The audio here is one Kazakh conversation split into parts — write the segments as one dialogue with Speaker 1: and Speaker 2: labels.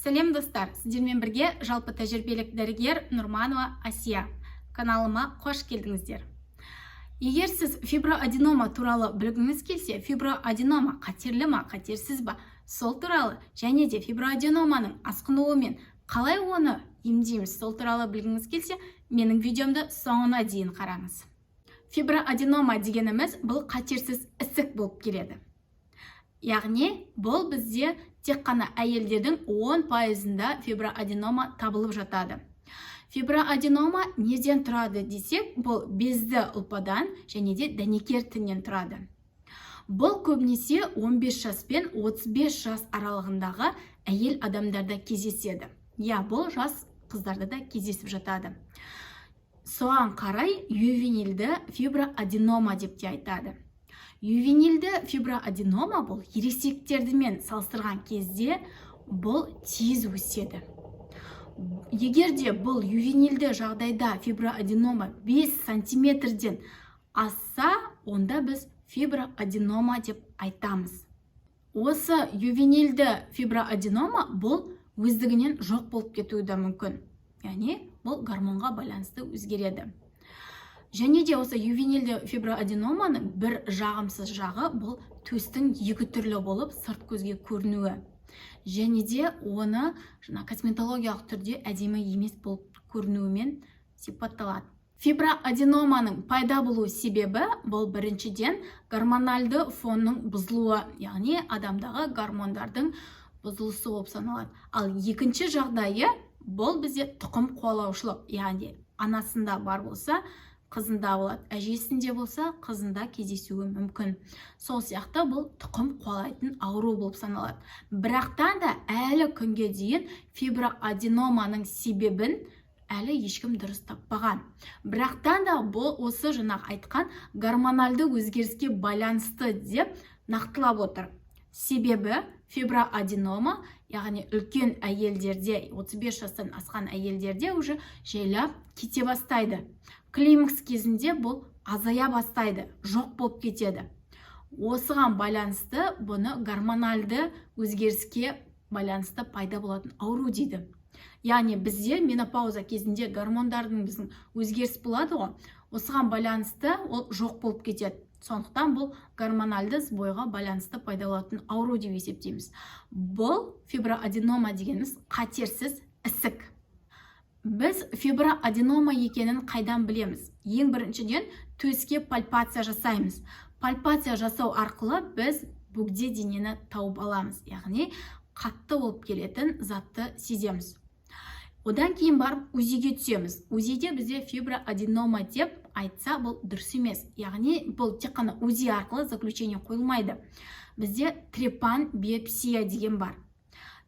Speaker 1: Сәлем достар, сіздермен бірге жалпы тәжірибелік дәрігер Нұрманова Асия. Каналыма қош келдіңіздер. Егер сіз фиброаденома туралы білгіңіз келсе, фиброаденома қатерлі ма, қатерсіз ба, сол туралы және де фиброаденоманың асқынуымен қалай оны емдейміз, сол туралы білгіңіз келсе, менің видеомды соңына дейін қараңыз. Фиброаденома дегеніміз бұл қатерсіз ісік болып келеді. Яғни, бұл бізде тек қана әйелдердің 10%-ында фиброаденома табылып жатады. Фиброаденома неден тұрады десек, бұл безді ұлпадан және де дәнекер тіннен тұрады. Бұл көбінесе 15 жас пен 35 жас аралығындағы әйел адамдарда кездеседі. Бұл жас қыздарда да кездесіп жатады. Соған қарай ювенилді фиброаденома деп те айтады. Ювенилді фиброаденома бұл ересектердімен салыстырған кезде бұл тез өседі. Егер де бұл ювенилді жағдайда фиброаденома 5 сантиметрден асса, онда біз фиброаденома деп айтамыз. Осы ювенилді фиброаденома бұл өздігінен жоқ болып кетуі де мүмкін. Яғни бұл гормонға байланысты өзгереді. Және де осы ювенилді фиброаденоманың бір жағымсыз жағы бұл төстің екі түрлі болып сырт көзге көрінуі. Және де оны косметологиялық түрде әдемі емес болып көрінуімен сипатталады. Фиброаденоманың пайда болу себебі бұл біріншіден гормональды фонның бұзылуы, яғни адамдағы гормондардың бұзылысы болып саналады. Ал екінші жағдайы бұл бізде тұқым қуалаушылық, яғни анасында бар болса, қызында болады, әжесінде болса, қызында кездесуі мүмкін. Сол сияқты бұл тұқым қуалайтын ауру болып саналады. Бірақтан да әлі күнге дейін фиброаденоманың себебін әлі ешкім дұрыс таппаған. Бірақтан да бұл осы жаңағы айтқан гормональды өзгеріске байланысты деп нақтылап отыр. Себебі фиброаденома, яғни үлкен әйелдерде, 35 жастан асқан әйелдерде уже жайлап кете бастайды. Климакс кезінде бұл азая бастайды, жоқ болып кетеді. Осыған байланысты бұны гормональды өзгеріске байланысты пайда болатын ауру дейді. Яғни бізде менопауза кезінде гормондардың біздің өзгеріс болады ғой, осыған байланысты ол жоқ болып кетеді. Сондықтан бұл гормональды сбойға байланысты пайда болатын ауру деп есептейміз. Бұл фиброаденома дегеніміз қатерсіз ісік. Біз фиброаденома екенін қайдан білеміз? Ең біріншіден төске пальпация жасаймыз. Пальпация жасау арқылы біз бөгде денені тауып аламыз. Яғни қатты болып келетін затты сеземіз. Одан кейін барып УЗИге түсеміз. УЗИде бізде фиброаденома деп айтса, бұл дұрыс емес. Яғни бұл тек қана УЗИ арқылы заключение қойылмайды. Бізде трепан биопсия деген бар.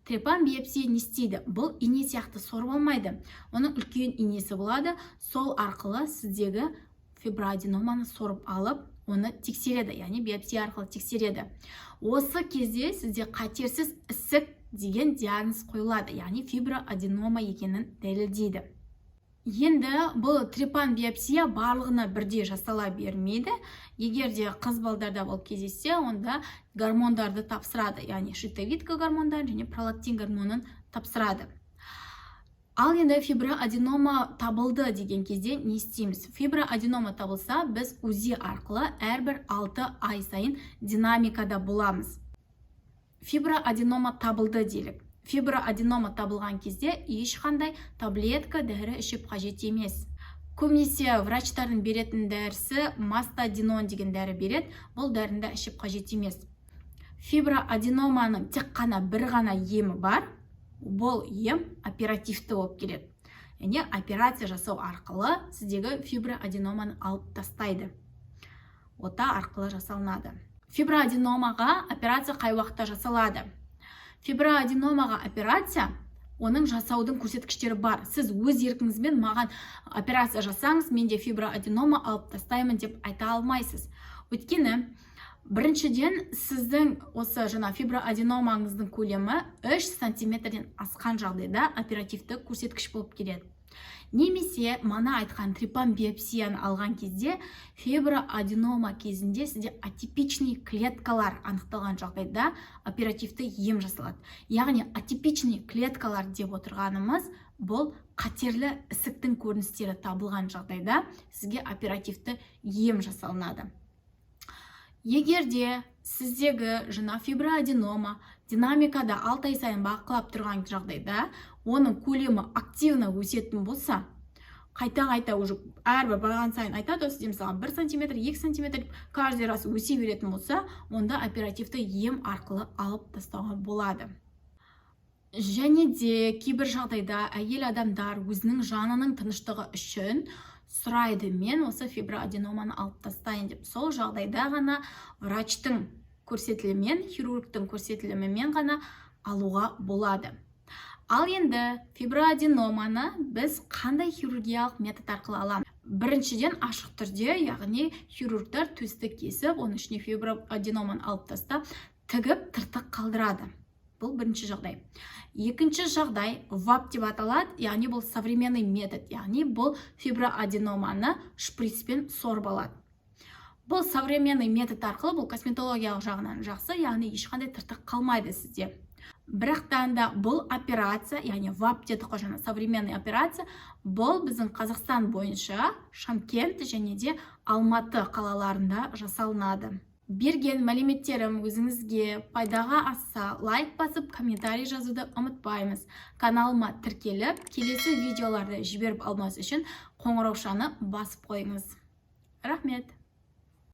Speaker 1: Трепан биопсия не істейді? Бұл ине сияқты сорып алмайды. Оның үлкен инесі болады. Сол арқылы сіздегі фиброаденоманы сорып алып, оны тексереді. Яғни биопсия арқылы тексереді. Осы кезде сізде қатерсіз ісік деген диагноз қойылады. Яғни фиброаденома екенін дәлелдейді. Енді бұл трепан биопсия барлығына бірдей жасала бермейді. Егер де қыз балдарда бұл кездессе, онда гормондарды тапсырады. Яғни щитовидка гормондарын және пролактин гормонын тапсырады. Ал енді фиброаденома табылды деген кезде не істейміз? Фиброаденома табылса, біз УЗИ арқылы әрбір 6 ай сайын динамикада боламыз. Фиброаденома табылды делік. Фиброаденома табылған кезде ешқандай таблетка дәрі ішіп қажет емес. Көбінесе врачтардың беретін дәрісі мастадинон деген дәрі береді, бұл дәрінді ішіп қажет емес. Фиброаденоманың тек қана бір ғана емі бар, бұл ем оперативті болып келеді. Яғни операция жасау арқылы сіздегі фиброаденоманы алып тастайды. Ота арқылы жасалынады. Фиброаденомаға операция қай уақытта жасалады? Фиброаденомаға операция, оның жасаудың көрсеткіштері бар. Сіз өз еркіңізбен маған операция жасаңыз, менде фиброаденома алып тастаймын деп айта алмайсыз. Өйткені, біріншіден сіздің осы фиброаденомаңыздың көлемі 3 сантиметрден асқан жағдайда оперативті көрсеткіш болып келеді. Немесе мана айтқан трипамбиопсияны алған кезде фиброаденома кезінде сізде атипичный клеткалар анықталған жағдайда оперативті ем жасалады. Яғни атипичный клеткалар деп отырғанымыз бұл қатерлі ісіктің көріністері табылған жағдайда сізге оперативті ем жасалынады. Егерде сіздегі жаңа фиброаденома динамикада 6 ай сайын бақылап тұрған жағдайда оның көлемі активно өсетін болса, қайта уже әрбір барған сайын айтады, сізде мысалы 1 см, 2 см каждый раз өсе беретін болса, онда оперативті ем арқылы алып тастауға болады. Және де кейбір жағдайда әйел адамдар өзінің жанының тыныштығы үшін сұрайды, мен осы фиброаденоманы алып тастайын деп. Сол жағдайда ғана врачтың көрсетілімімен, хирургтың көрсетілімімен ғана алуға болады. Ал енді фиброаденоманы біз қандай хирургиялық метод арқылы аламыз? Біріншіден ашық түрде, яғни хирургтар төсті кесіп, оның ішіне фиброаденоманы алып тастап, тігіп тыртық қалдырады. Бұл бірінші жағдай. Екінші жағдай ВАП деп аталады, яғни бұл современный метод, яғни бұл фиброаденоманы шприцпен сорып алады. Бұл современный метод арқылы, бұл косметологиялық жағынан жақсы, яғни ешқандай тыртық қалмайды сізде. Бірақтан да бұл операция, яғни ВАП дедік қой жаңа, современный операция, бұл біздің Қазақстан бойынша Шымкент және де Алматы қалаларында жасалынады. Берген мәліметтерім өзіңізге пайдаға асса, лайк басып, комментарий жазуды ұмытпаймыз. Каналыма тіркеліп, келесі видеоларды жіберіп алмас үшін қоңыраушаны басып қойыңыз. Рахмет!